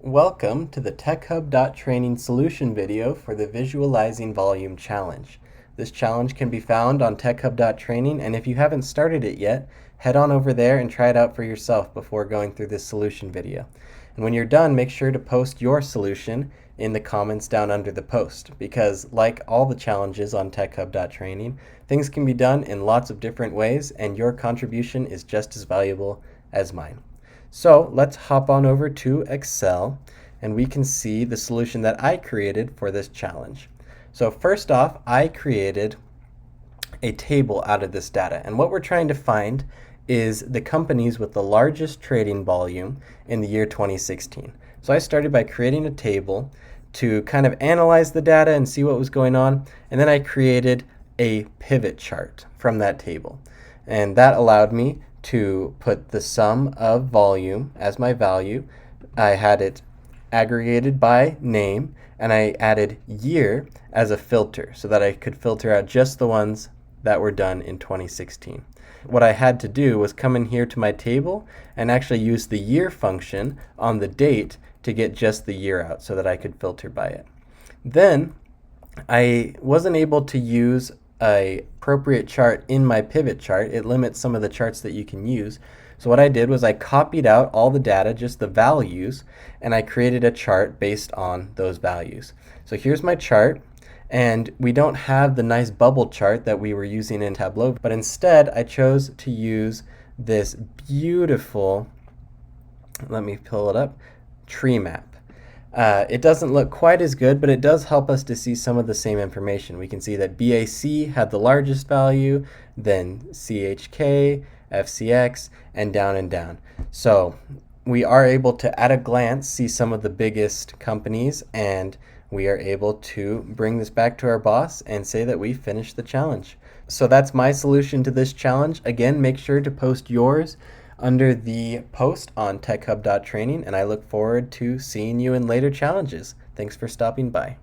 Welcome to the TechHub.training solution video for the Visualizing Volume Challenge. This challenge can be found on TechHub.training, and if you haven't started it yet, head on over there and try it out for yourself before going through this solution video. And when you're done, make sure to post your solution in the comments down under the post, because like all the challenges on TechHub.training, things can be done in lots of different ways, and your contribution is just as valuable as mine. So let's hop on over to Excel and we can see the solution that I created for this challenge. So first off, I created a table out of this data, and what we're trying to find is the companies with the largest trading volume in the year 2016. So I started by creating a table to kind of analyze the data and see what was going on, and then I created a pivot chart from that table, and that allowed me to put the sum of volume as my value. I had it aggregated by name, and I added year as a filter so that I could filter out just the ones that were done in 2016. What I had to do was come in here to my table and actually use the year function on the date to get just the year out so that I could filter by it. Then I wasn't able to use an appropriate chart in my pivot chart. It limits some of the charts that you can use. So what I did was I copied out all the data, just the values, and I created a chart based on those values. So here's my chart, and we don't have the nice bubble chart that we were using in Tableau, but instead I chose to use this beautiful, let me pull it up, tree map. It doesn't look quite as good, but it does help us to see some of the same information. We can see that BAC had the largest value, then CHK, FCX, and down. So we are able to, at a glance, see some of the biggest companies, and we are able to bring this back to our boss and say that we finished the challenge. So that's my solution to this challenge. Again, make sure to post yours under the post on TechHub.training, and I look forward to seeing you in later challenges. Thanks for stopping by.